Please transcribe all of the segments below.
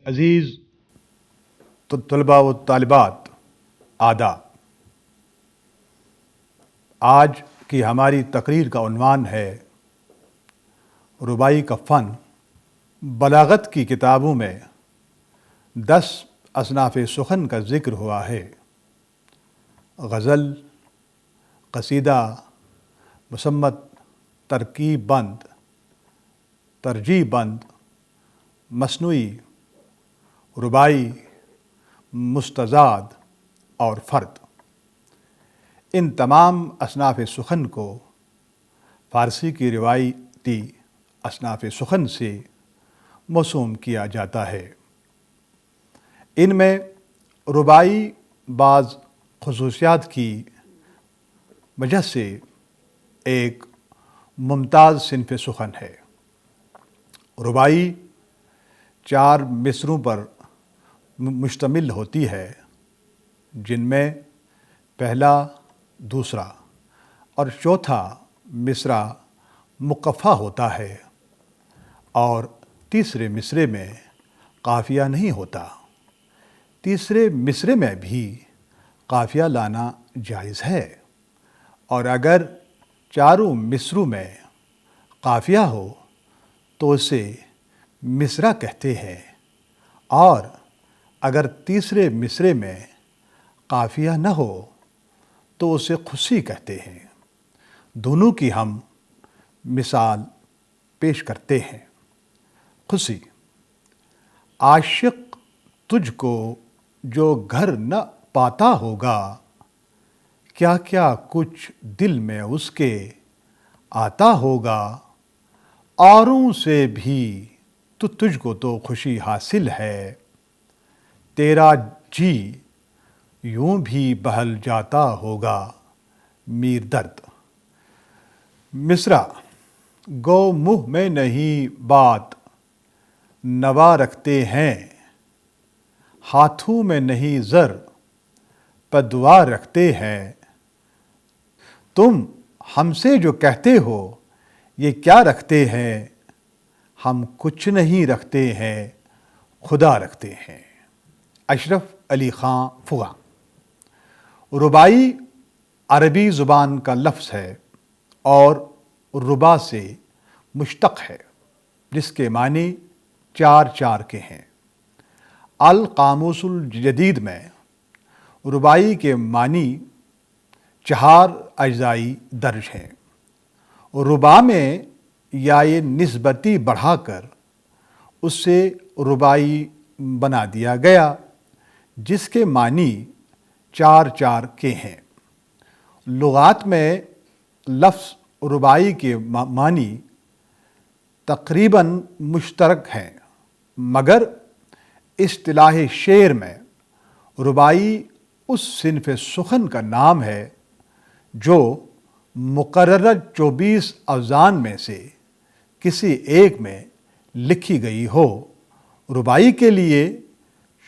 عزیز طلباء و طالبات، آداب۔ آج کی ہماری تقریر کا عنوان ہے ربائی کا فن۔ بلاغت کی کتابوں میں 10 اصناف سخن کا ذکر ہوا ہے: غزل، قصیدہ، مصمت، ترکیب بند، ترجیع بند، مثنوی، ربائی، مستزاد اور فرد۔ ان تمام اصناف سخن کو فارسی کی روایتی اصناف سخن سے موسوم کیا جاتا ہے۔ ان میں ربائی بعض خصوصیات کی وجہ سے ایک ممتاز صنف سخن ہے۔ ربائی 4 مصرعوں پر مشتمل ہوتی ہے، جن میں پہلا، دوسرا اور چوتھا مصرع مقفع ہوتا ہے اور تیسرے مصرعے میں قافیہ نہیں ہوتا۔ تیسرے مصرعے میں بھی قافیہ لانا جائز ہے، اور اگر چاروں مصرعوں میں قافیہ ہو تو اسے مصرع کہتے ہیں، اور اگر تیسرے مصرعے میں قافیہ نہ ہو تو اسے خصی کہتے ہیں۔ دونوں کی ہم مثال پیش کرتے ہیں۔ خصی: عاشق تجھ کو جو گھر نہ پاتا ہوگا، کیا کیا کچھ دل میں اس کے آتا ہوگا۔ اوروں سے بھی تجھ کو تو خوشی حاصل ہے، تیرا جی یوں بھی بہل جاتا ہوگا۔ میر درد۔ مصرع: گو منہ میں نہیں بات نوا رکھتے ہیں، ہاتھوں میں نہیں زر پدوا رکھتے ہیں۔ تم ہم سے جو کہتے ہو یہ کیا رکھتے ہیں، ہم کچھ نہیں رکھتے ہیں، خدا رکھتے ہیں۔ اشرف علی خاں فغاں۔ ربائی عربی زبان کا لفظ ہے اور ربا سے مشتق ہے، جس کے معنی 4 کے ہیں۔ القاموس الجدید میں ربائی کے معنی 4 اجزائی درج ہیں۔ ربا میں یہ نسبتی بڑھا کر اس سے ربائی بنا دیا گیا، جس کے معنی 4 کے ہیں۔ لغات میں لفظ ربائی کے معنی تقریباً مشترک ہیں، مگر اصطلاح شعر میں ربائی اس صنف سخن کا نام ہے جو مقررہ 24 اوزان میں سے کسی ایک میں لکھی گئی ہو۔ ربائی کے لیے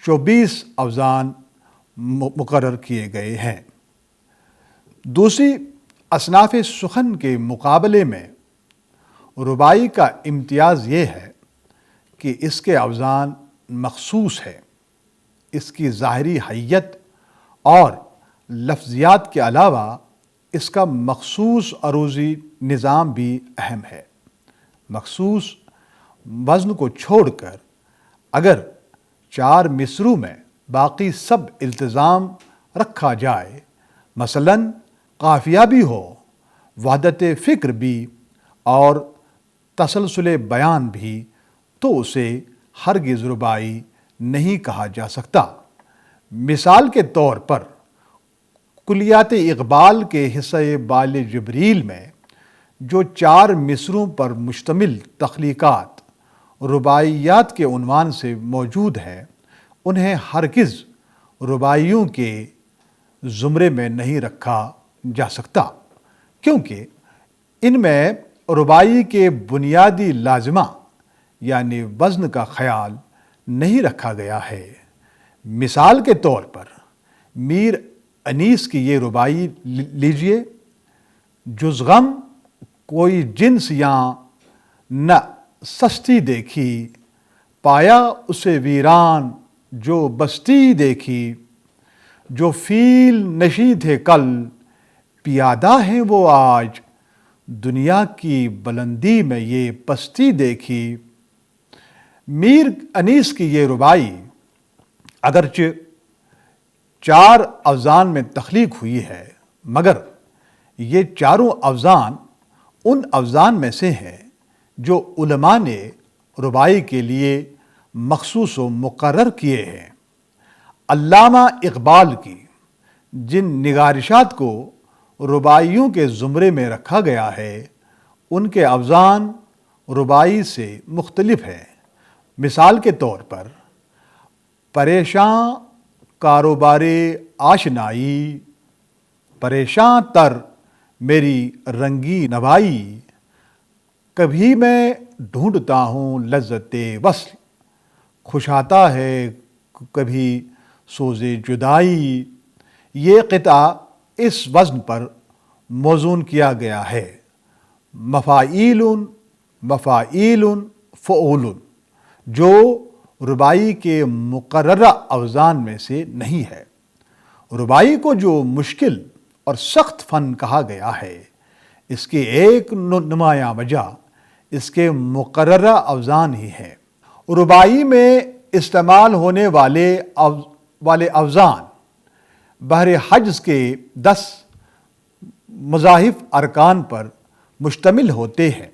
24 اوزان مقرر کیے گئے ہیں۔ دوسری اصناف سخن کے مقابلے میں ربائی کا امتیاز یہ ہے کہ اس کے اوزان مخصوص ہے۔ اس کی ظاہری حیت اور لفظیات کے علاوہ اس کا مخصوص عروضی نظام بھی اہم ہے۔ مخصوص وزن کو چھوڑ کر اگر 4 مصرعوں میں باقی سب التزام رکھا جائے، مثلاً قافیہ بھی ہو، وحدت فکر بھی اور تسلسل بیان بھی، تو اسے ہرگز ربائی نہیں کہا جا سکتا۔ مثال کے طور پر کلیات اقبال کے حصہ بال جبریل میں جو 4 مصرعوں پر مشتمل تخلیقات رباعیات کے عنوان سے موجود ہیں، انہیں ہرگز رباعیوں کے زمرے میں نہیں رکھا جا سکتا، کیونکہ ان میں رباعی کے بنیادی لازمہ یعنی وزن کا خیال نہیں رکھا گیا ہے۔ مثال کے طور پر میر انیس کی یہ رباعی لیجئے: جز غم کوئی جنس یاں نہ سستی دیکھی، پایا اسے ویران جو بستی دیکھی، جو فیل نشیں تھے کل پیادہ ہیں وہ آج، دنیا کی بلندی میں یہ پستی دیکھی۔ میر انیس کی یہ ربائی اگرچہ 4 اوزان میں تخلیق ہوئی ہے، مگر یہ چاروں اوزان ان اوزان میں سے ہیں جو علماء نے ربائی کے لیے مخصوص و مقرر کیے ہیں۔ علامہ اقبال کی جن نگارشات کو رباعیوں کے زمرے میں رکھا گیا ہے، ان کے اوزان ربائی سے مختلف ہیں۔ مثال کے طور پر پریشاں کاروبار آشنائی، پریشاں تر میری رنگی نوائی، کبھی میں ڈھونڈتا ہوں لذت وصل، خوش آتا ہے کبھی سوز جدائی۔ یہ قطعہ اس وزن پر موزون کیا گیا ہے، مفاعیل مفاعیل فعول، جو ربائی کے مقررہ اوزان میں سے نہیں ہے۔ ربائی کو جو مشکل اور سخت فن کہا گیا ہے، اس کی ایک نمایاں وجہ اس کے مقررہ اوزان ہی ہے۔ ربائی میں استعمال ہونے والے اوزان بحر حجز کے 10 مضاعف ارکان پر مشتمل ہوتے ہیں۔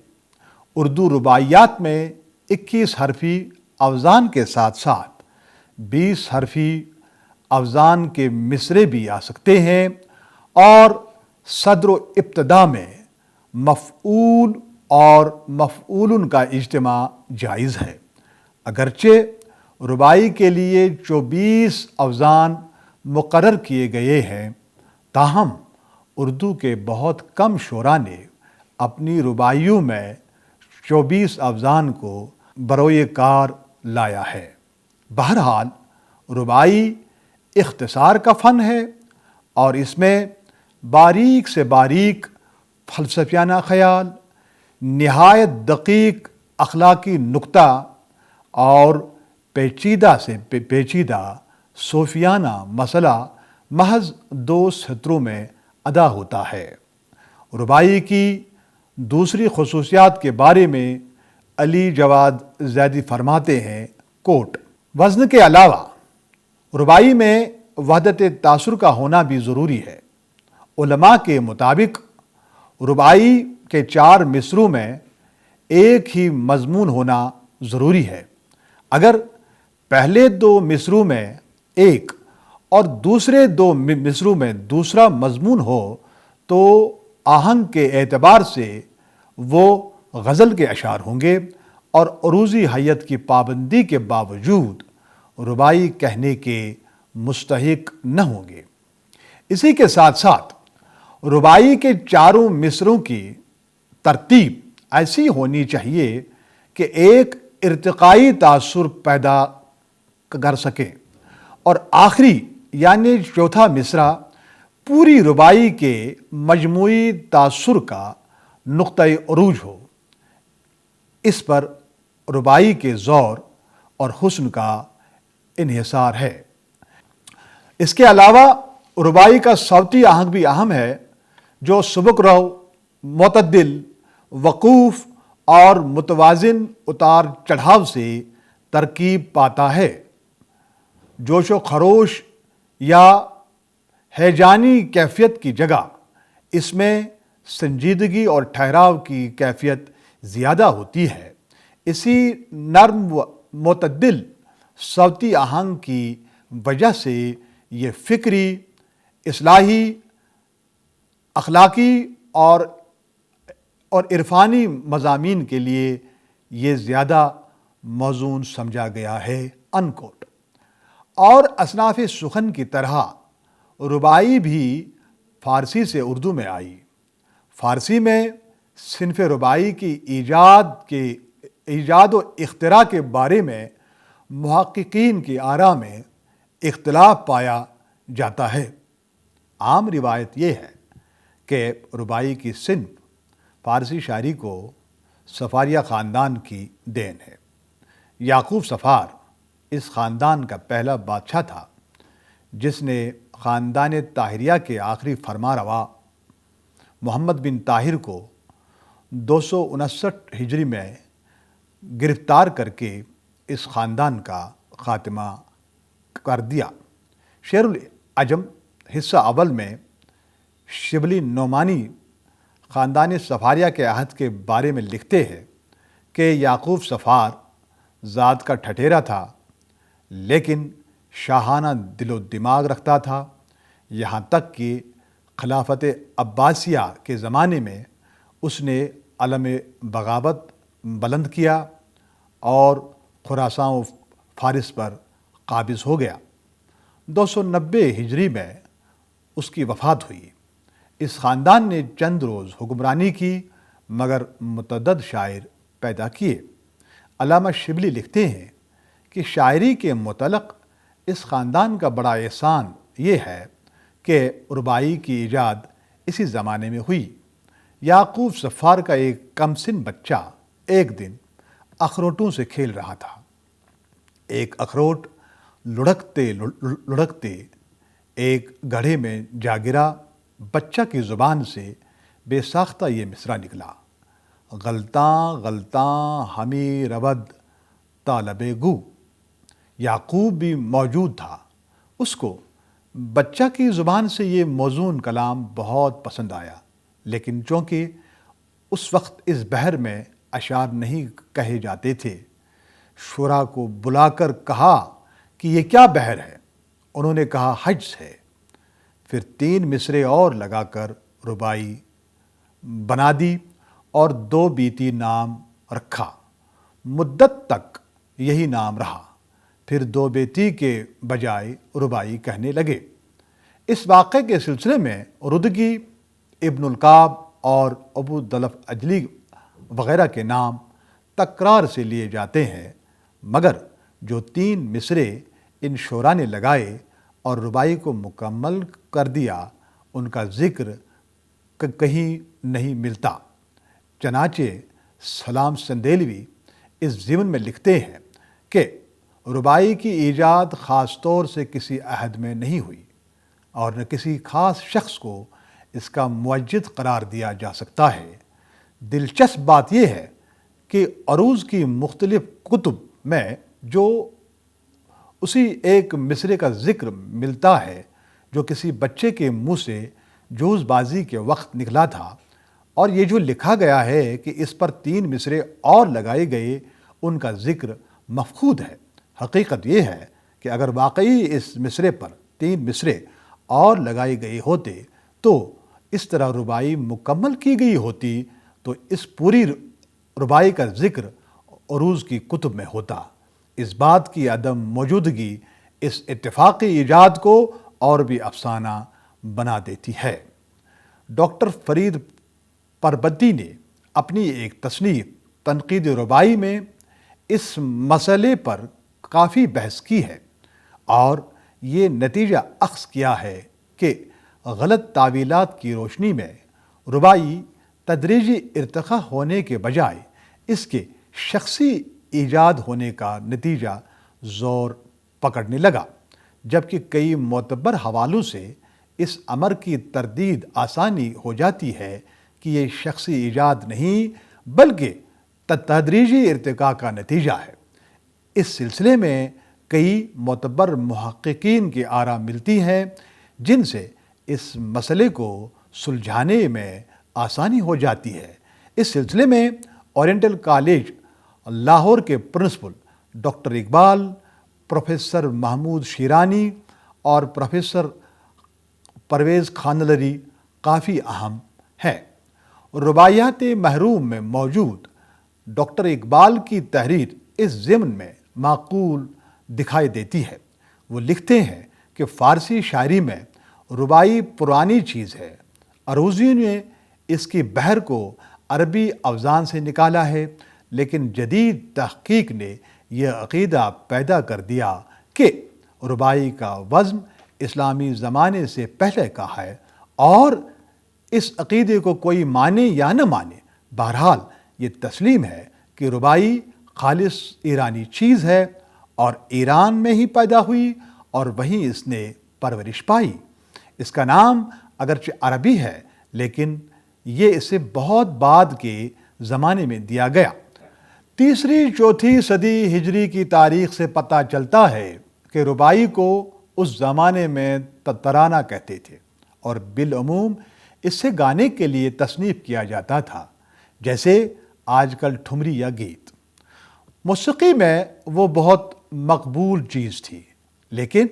اردو رباعیات میں 21 حرفی اوزان کے ساتھ ساتھ 20 حرفی اوزان کے مصرے بھی آ سکتے ہیں، اور صدر و ابتدا میں مفعول اور مفعول کا اجتماع جائز ہے۔ اگرچہ ربائی کے لیے 24 اوزان مقرر کیے گئے ہیں، تاہم اردو کے بہت کم شعراء نے اپنی رباعیوں میں 24 اوزان کو بروئے کار لایا ہے۔ بہرحال ربائی اختصار کا فن ہے، اور اس میں باریک سے باریک فلسفیانہ خیال، نہایت دقیق اخلاقی نکتہ اور پیچیدہ سے پیچیدہ صوفیانہ مسئلہ محض 2 سطروں میں ادا ہوتا ہے۔ ربائی کی دوسری خصوصیات کے بارے میں علی جواد زیدی فرماتے ہیں، کوٹ: وزن کے علاوہ ربائی میں وحدت تاثر کا ہونا بھی ضروری ہے۔ علماء کے مطابق ربائی کے 4 مصروں میں ایک ہی مضمون ہونا ضروری ہے۔ اگر پہلے 2 مصروں میں ایک اور دوسرے 2 مصروں میں دوسرا مضمون ہو تو آہنگ کے اعتبار سے وہ غزل کے اشعار ہوں گے، اور عروضی حیت کی پابندی کے باوجود ربائی کہنے کے مستحق نہ ہوں گے۔ اسی کے ساتھ ساتھ ربائی کے 4 مصروں کی ترتیب ایسی ہونی چاہیے کہ ایک ارتقائی تاثر پیدا کر سکے، اور آخری یعنی چوتھا مصرع پوری ربائی کے مجموعی تاثر کا نقطۂ عروج ہو۔ اس پر ربائی کے ذور اور حسن کا انحصار ہے۔ اس کے علاوہ ربائی کا صوتی آہنگ بھی اہم ہے، جو سبک رو، معتدل، وقوف اور متوازن اتار چڑھاؤ سے ترکیب پاتا ہے۔ جوش و خروش یا ہیجانی کیفیت کی جگہ اس میں سنجیدگی اور ٹھہراؤ کی کیفیت زیادہ ہوتی ہے۔ اسی نرم و معتدل صوتی آہنگ کی وجہ سے یہ فکری، اصلاحی، اخلاقی اور عرفانی مضامین کے لیے یہ زیادہ موزون سمجھا گیا ہے۔ انکوٹ۔ اور اصناف سخن کی طرح ربائی بھی فارسی سے اردو میں آئی۔ فارسی میں صنف ربائی کی ایجاد و اختراع کے بارے میں محققین کی آراء میں اختلاف پایا جاتا ہے۔ عام روایت یہ ہے کہ ربائی کی صنف فارسی شاعری کو صفاریہ خاندان کی دین ہے۔ یعقوب صفار اس خاندان کا پہلا بادشاہ تھا جس نے خاندان طاہریہ کے آخری فرمانروا محمد بن طاہر کو 259 ہجری میں گرفتار کر کے اس خاندان کا خاتمہ کر دیا۔ شعر العجم حصہ اول میں شبلی نعمانی خاندان صفاریہ کے عہد کے بارے میں لکھتے ہیں کہ یعقوب صفار ذات کا ٹھٹیرا تھا لیکن شاہانہ دل و دماغ رکھتا تھا، یہاں تک کہ خلافت عباسیہ کے زمانے میں اس نے علم بغاوت بلند کیا اور خراسان و فارس پر قابض ہو گیا۔ 290 ہجری میں اس کی وفات ہوئی۔ اس خاندان نے چند روز حکمرانی کی مگر متعدد شاعر پیدا کیے۔ علامہ شبلی لکھتے ہیں کہ شاعری کے متعلق اس خاندان کا بڑا احسان یہ ہے کہ رباعی کی ایجاد اسی زمانے میں ہوئی۔ یعقوب صفار کا ایک کم سن بچہ ایک دن اخروٹوں سے کھیل رہا تھا۔ ایک اخروٹ لڑکتے لڑکتے ایک گڑھے میں جا گرا۔ بچہ کی زبان سے بے ساختہ یہ مصرع نکلا: غلطاں غلطاں ہمیں رود طالب گو۔ یعقوب بھی موجود تھا۔ اس کو بچہ کی زبان سے یہ موزون کلام بہت پسند آیا، لیکن چونکہ اس وقت اس بحر میں اشعار نہیں کہے جاتے تھے، شعراء کو بلا کر کہا کہ یہ کیا بحر ہے؟ انہوں نے کہا حجز ہے۔ پھر 3 مصرے اور لگا کر رباعی بنا دی اور 2 بیتی نام رکھا۔ مدت تک یہی نام رہا، پھر 2 بیتی کے بجائے رباعی کہنے لگے۔ اس واقعے کے سلسلے میں ردگی، ابن القاب اور ابو دلف اجلی وغیرہ کے نام تکرار سے لیے جاتے ہیں، مگر جو 3 مصرے ان شعراء نے لگائے اور رباعی کو مکمل کر دیا ان کا ذکر کہیں نہیں ملتا۔ چنانچہ سلام سندیلوی اس ضمن میں لکھتے ہیں کہ رباعی کی ایجاد خاص طور سے کسی عہد میں نہیں ہوئی اور نہ کسی خاص شخص کو اس کا موجد قرار دیا جا سکتا ہے۔ دلچسپ بات یہ ہے کہ عروض کی مختلف کتب میں جو اسی ایک مصرے کا ذکر ملتا ہے جو کسی بچے کے منہ سے جوز بازی کے وقت نکلا تھا، اور یہ جو لکھا گیا ہے کہ اس پر 3 مصرے اور لگائے گئے ان کا ذکر مفقود ہے۔ حقیقت یہ ہے کہ اگر واقعی اس مصرے پر 3 مصرے اور لگائے گئے ہوتے تو اس طرح رباعی مکمل کی گئی ہوتی تو اس پوری رباعی کا ذکر عروض کی کتب میں ہوتا۔ اس بات کی عدم موجودگی اس اتفاقی ایجاد کو اور بھی افسانہ بنا دیتی ہے۔ ڈاکٹر فرید پربتی نے اپنی ایک تصنیف تنقید رباعی میں اس مسئلے پر کافی بحث کی ہے اور یہ نتیجہ اخذ کیا ہے کہ غلط تعویلات کی روشنی میں رباعی تدریجی ارتقاء ہونے کے بجائے اس کے شخصی ایجاد ہونے کا نتیجہ زور پکڑنے لگا، جبکہ کئی معتبر حوالوں سے اس امر کی تردید آسانی ہو جاتی ہے کہ یہ شخصی ایجاد نہیں بلکہ تدریجی ارتقاء کا نتیجہ ہے۔ اس سلسلے میں کئی معتبر محققین کی آراء ملتی ہیں جن سے اس مسئلے کو سلجھانے میں آسانی ہو جاتی ہے۔ اس سلسلے میں اورینٹل کالج لاہور کے principal doctor Iqbal, professor Mahmood Sherani اور پروفیسر پرویز خانلری کافی اہم ہے۔ رباعیات محروم میں موجود ڈاکٹر اقبال کی تحریر اس ضمن میں معقول دکھائی دیتی ہے۔ وہ لکھتے ہیں کہ فارسی شاعری میں رباعی پرانی چیز ہے۔ عروضیوں نے اس کی بحر کو عربی اوزان سے نکالا ہے، لیکن جدید تحقیق نے یہ عقیدہ پیدا کر دیا کہ رباعی کا وزن اسلامی زمانے سے پہلے کا ہے، اور اس عقیدے کو کوئی مانے یا نہ مانے، بہرحال یہ تسلیم ہے کہ رباعی خالص ایرانی چیز ہے اور ایران میں ہی پیدا ہوئی اور وہیں اس نے پرورش پائی۔ اس کا نام اگرچہ عربی ہے لیکن یہ اسے بہت بعد کے زمانے میں دیا گیا۔ تیسری چوتھی صدی ہجری کی تاریخ سے پتہ چلتا ہے کہ ربائی کو اس زمانے میں ترانہ کہتے تھے اور بالعموم اس سے گانے کے لیے تصنیف کیا جاتا تھا، جیسے آج کل ٹھمری یا گیت۔ موسیقی میں وہ بہت مقبول چیز تھی، لیکن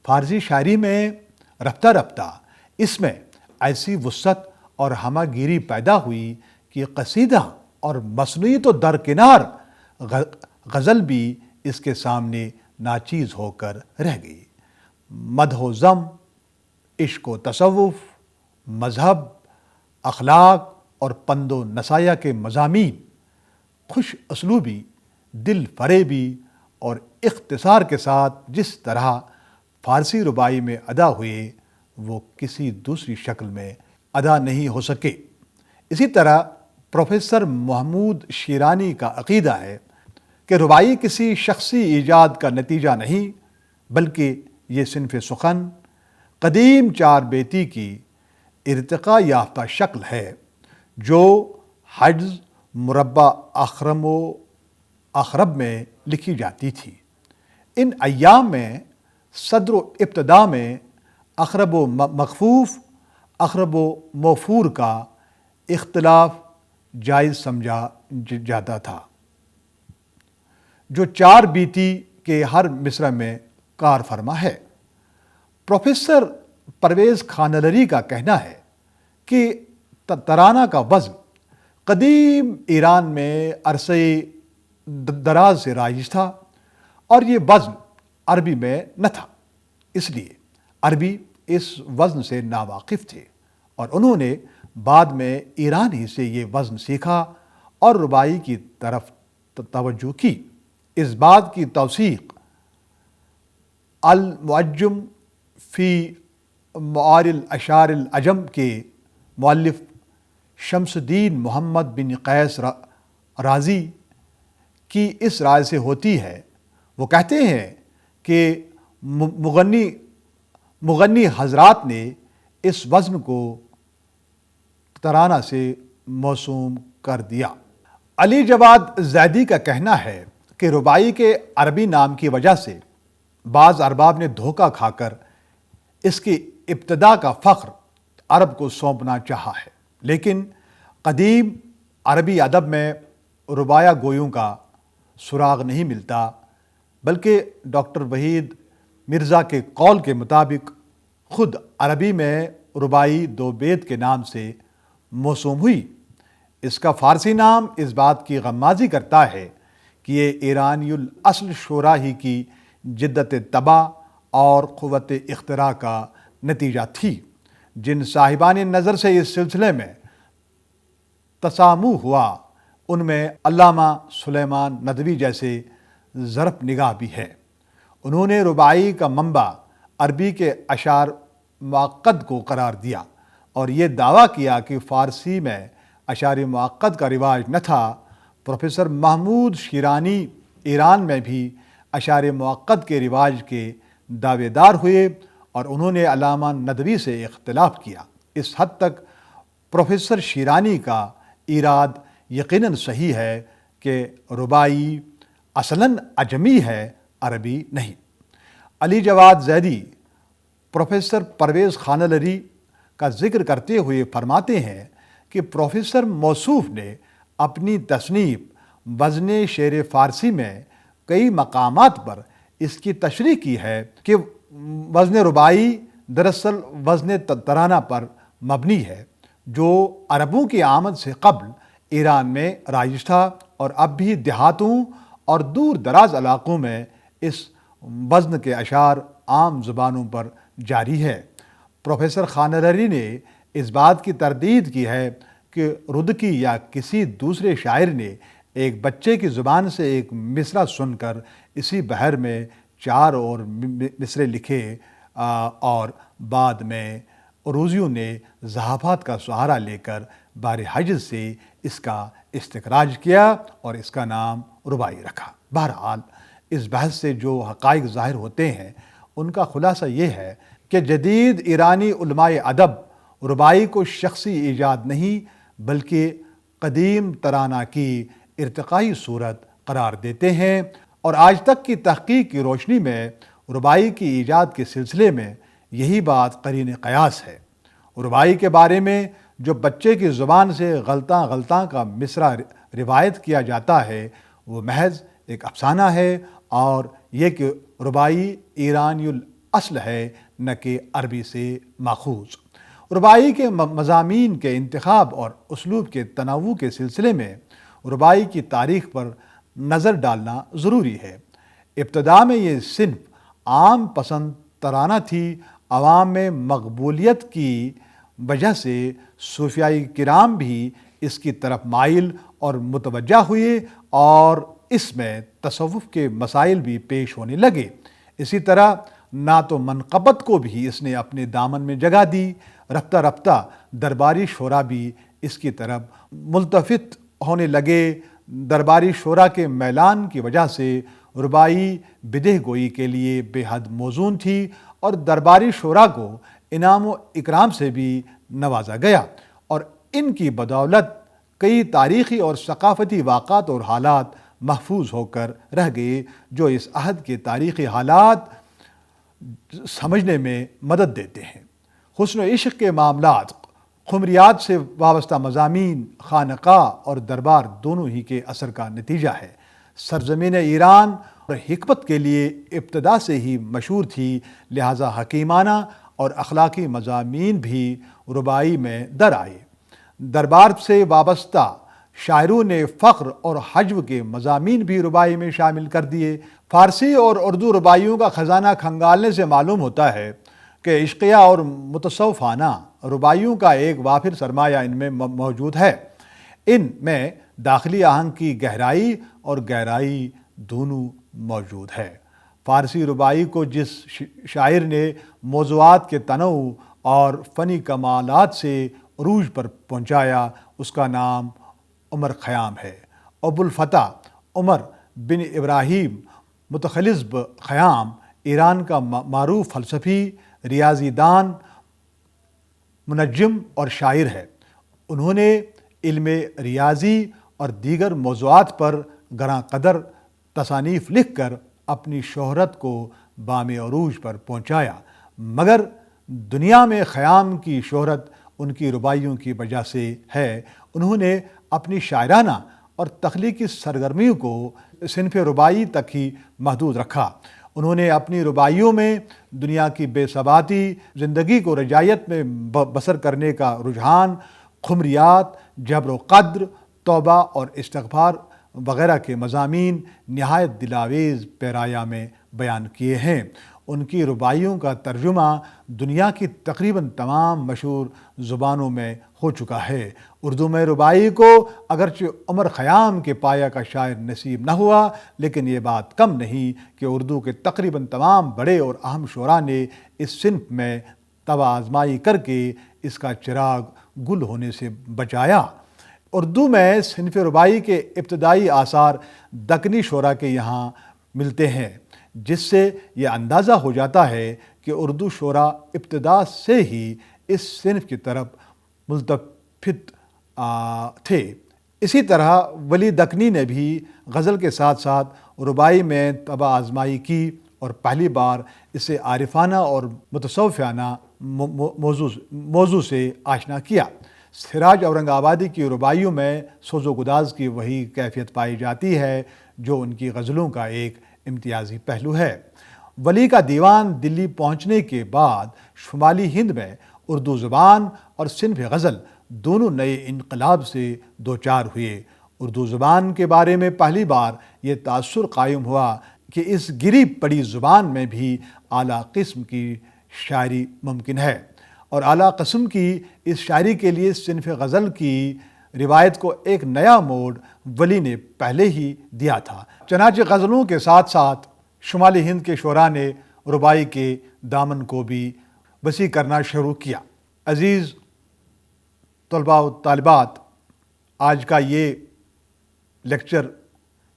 فارسی شاعری میں رفتہ رفتہ اس میں ایسی وسعت اور ہمہ گیری پیدا ہوئی کہ قصیدہ اور مثنوی تو درکنار، غزل بھی اس کے سامنے ناچیز ہو کر رہ گئی۔ مدح و ذم، عشق و تصوف، مذہب، اخلاق اور پند و نصیحہ کے مضامین خوش اسلوبی، دل فریبی اور اختصار کے ساتھ جس طرح فارسی ربائی میں ادا ہوئے وہ کسی دوسری شکل میں ادا نہیں ہو سکے۔ اسی طرح پروفیسر محمود شیرانی کا عقیدہ ہے کہ ربائی کسی شخصی ایجاد کا نتیجہ نہیں بلکہ یہ صنف سخن، قدیم چار بیتی کی ارتقاء یافتہ شکل ہے جو حجز، مربع اخرم و اخرب میں لکھی جاتی تھی۔ ان ایام میں صدر و ابتدا میں اخرب و مخفوف، اخرب و موفور کا اختلاف جائز سمجھا جاتا تھا، جو چار بیتی کے ہر مصرع میں کار فرما ہے۔ پروفیسر پرویز خانلری کا کہنا ہے کہ ترانہ کا وزن قدیم ایران میں عرصے دراز سے رائج تھا اور یہ وزن عربی میں نہ تھا، اس لیے عربی اس وزن سے ناواقف تھے اور انہوں نے بعد میں ایران ہی سے یہ وزن سیکھا اور ربائی کی طرف توجہ کی۔ اس بات کی توثیق المعجم فی معار الاشعار العجم کے مؤلف شمس الدین محمد بن قیس رازی کی اس رائے سے ہوتی ہے۔ وہ کہتے ہیں کہ مغنی حضرات نے اس وزن کو ترانہ سے موسوم کر دیا۔ علی جواد زیدی کا کہنا ہے کہ ربائی کے عربی نام کی وجہ سے بعض ارباب نے دھوکہ کھا کر اس کی ابتدا کا فخر عرب کو سونپنا چاہا ہے، لیکن قدیم عربی ادب میں ربایا گویوں کا سراغ نہیں ملتا، بلکہ ڈاکٹر وحید مرزا کے قول کے مطابق خود عربی میں ربائی دو بیت کے نام سے موسوم ہوئی۔ اس کا فارسی نام اس بات کی غمازی کرتا ہے کہ یہ ایرانی الاصل شعراء ہی کی جدت طبع اور قوت اختراع کا نتیجہ تھی، جن صاحبان نظر سے اس سلسلے میں تسامح ہوا ان میں علامہ سلیمان ندوی جیسے ظرف نگاہ بھی ہے۔ انہوں نے ربائی کا منبع عربی کے اشعار معقد کو قرار دیا اور یہ دعویٰ کیا کہ فارسی میں اشعار معقد کا رواج نہ تھا۔ پروفیسر محمود شیرانی ایران میں بھی اشعار معقد کے رواج کے دعوے دار ہوئے اور انہوں نے علامہ ندوی سے اختلاف کیا۔ اس حد تک پروفیسر شیرانی کا ایراد یقیناً صحیح ہے کہ ربائی اصلاً عجمی ہے، عربی نہیں۔ علی جواد زیدی پروفیسر پرویز خانلری کا ذکر کرتے ہوئے فرماتے ہیں کہ پروفیسر موصوف نے اپنی تصنیف وزن شعر فارسی میں کئی مقامات پر اس کی تشریح کی ہے کہ وزن ربائی دراصل وزن ترانہ پر مبنی ہے، جو عربوں کی آمد سے قبل ایران میں رائج تھا اور اب بھی دیہاتوں اور دور دراز علاقوں میں اس وزن کے اشعار عام زبانوں پر جاری ہے۔ پروفیسر خانلری نے اس بات کی تردید کی ہے کہ ردکی یا کسی دوسرے شاعر نے ایک بچے کی زبان سے ایک مصرع سن کر اسی بحر میں چار اور مصرے لکھے اور بعد میں عروضیوں نے ضحافات کا سہارا لے کر بار حجز سے اس کا استخراج کیا اور اس کا نام ربائی رکھا۔ بہرحال اس بحث سے جو حقائق ظاہر ہوتے ہیں ان کا خلاصہ یہ ہے کہ جدید ایرانی علماء ادب ربائی کو شخصی ایجاد نہیں بلکہ قدیم ترانہ کی ارتقائی صورت قرار دیتے ہیں، اور آج تک کی تحقیق کی روشنی میں ربائی کی ایجاد کے سلسلے میں یہی بات قرین قیاس ہے۔ ربائی کے بارے میں جو بچے کی زبان سے غلطاں کا مصرع روایت کیا جاتا ہے وہ محض ایک افسانہ ہے، اور یہ کہ ربائی ایرانی الاصل ہے نہ کہ عربی سے ماخوذ۔ ربائی کے مضامین کے انتخاب اور اسلوب کے تنوع کے سلسلے میں ربائی کی تاریخ پر نظر ڈالنا ضروری ہے۔ ابتدا میں یہ صنف عام پسند ترانہ تھی۔ عوام میں مقبولیت کی وجہ سے صوفیاء کرام بھی اس کی طرف مائل اور متوجہ ہوئے، اور اس میں تصوف کے مسائل بھی پیش ہونے لگے۔ اسی طرح نعت و منقبت کو بھی اس نے اپنے دامن میں جگہ دی۔ رفتہ رفتہ درباری شعراء بھی اس کی طرف ملتفت ہونے لگے۔ درباری شعراء کے میلان کی وجہ سے ربائی بدہ گوئی کے لیے بے حد موزون تھی، اور درباری شعراء کو انعام و اکرام سے بھی نوازا گیا، اور ان کی بدولت کئی تاریخی اور ثقافتی واقعات اور حالات محفوظ ہو کر رہ گئے جو اس عہد کے تاریخی حالات سمجھنے میں مدد دیتے ہیں۔ حسن و عشق کے معاملات، خمریات سے وابستہ مضامین خانقاہ اور دربار دونوں ہی کے اثر کا نتیجہ ہے۔ سرزمین ایران اور حکمت کے لیے ابتدا سے ہی مشہور تھی، لہٰذا حکیمانہ اور اخلاقی مضامین بھی ربائی میں در آئے۔ دربار سے وابستہ شاعروں نے فخر اور حجو کے مضامین بھی ربائی میں شامل کر دیے۔ فارسی اور اردو ربائیوں کا خزانہ کھنگالنے سے معلوم ہوتا ہے کہ عشقیہ اور متصوفانہ ربائیوں کا ایک وافر سرمایہ ان میں موجود ہے۔ ان میں داخلی آہنگ کی گہرائی اور گہرائی دونوں موجود ہے۔ فارسی ربائی کو جس شاعر نے موضوعات کے تنوع اور فنی کمالات سے عروج پر پہنچایا اس کا نام عمر خیام ہے۔ ابوالفتح عمر بن ابراہیم متخلص خیام ایران کا معروف فلسفی، ریاضی دان، منجم اور شاعر ہے۔ انہوں نے علم ریاضی اور دیگر موضوعات پر گراں قدر تصانیف لکھ کر اپنی شہرت کو بام عروج پر پہنچایا، مگر دنیا میں خیام کی شہرت ان کی ربائیوں کی وجہ سے ہے۔ انہوں نے اپنی شاعرانہ اور تخلیقی سرگرمیوں کو صنف ربائی تک ہی محدود رکھا۔ انہوں نے اپنی ربائیوں میں دنیا کی بے ثباتی، زندگی کو رجائیت میں بسر کرنے کا رجحان، خمریات، جبر و قدر، توبہ اور استغفار وغیرہ کے مضامین نہایت دلاویز پیرایہ میں بیان کیے ہیں۔ ان کی ربائیوں کا ترجمہ دنیا کی تقریباً تمام مشہور زبانوں میں ہو چکا ہے۔ اردو میں ربائی کو اگرچہ عمر خیام کے پایہ کا شاعر نصیب نہ ہوا، لیکن یہ بات کم نہیں کہ اردو کے تقریباً تمام بڑے اور اہم شعراء نے اس صنف میں طبع آزمائی کر کے اس کا چراغ گل ہونے سے بچایا۔ اردو میں صنف ربائی کے ابتدائی آثار دکنی شعراء کے یہاں ملتے ہیں، جس سے یہ اندازہ ہو جاتا ہے کہ اردو شعراء ابتدا سے ہی اس صنف کی طرف ملتفت تھے۔ اسی طرح ولی دکنی نے بھی غزل کے ساتھ ساتھ ربائی میں طبع آزمائی کی اور پہلی بار اسے عارفانہ اور متصوفانہ موضوع سے آشنا کیا۔ سراج اورنگ آبادی کی ربائیوں میں سوز و گداز کی وہی کیفیت پائی جاتی ہے جو ان کی غزلوں کا ایک امتیازی پہلو ہے۔ ولی کا دیوان دلی پہنچنے کے بعد شمالی ہند میں اردو زبان اور صنف غزل دونوں نئے انقلاب سے دوچار ہوئے۔ اردو زبان کے بارے میں پہلی بار یہ تاثر قائم ہوا کہ اس گری پڑی زبان میں بھی اعلیٰ قسم کی شاعری ممکن ہے، اور اعلیٰ قسم کی اس شاعری کے لیے صنف غزل کی روایت کو ایک نیا موڑ ولی نے پہلے ہی دیا تھا۔ چنانچہ غزلوں کے ساتھ ساتھ شمالی ہند کے شعراء نے ربائی کے دامن کو بھی وسیع کرنا شروع کیا۔ عزیز طلباء و طالبات، آج کا یہ لیکچر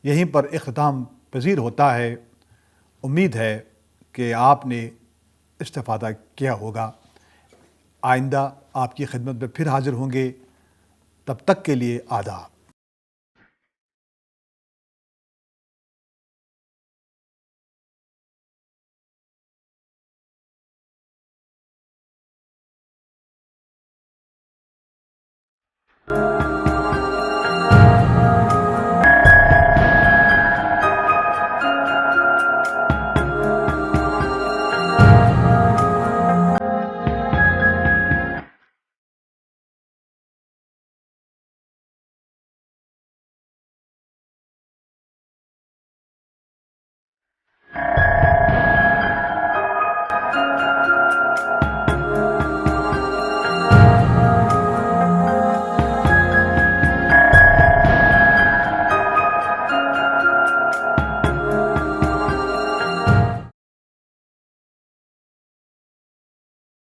یہیں پر اختتام پذیر ہوتا ہے۔ امید ہے کہ آپ نے استفادہ کیا ہوگا۔ آئندہ آپ کی خدمت میں پھر حاضر ہوں گے، تب تک کے لیے آداب۔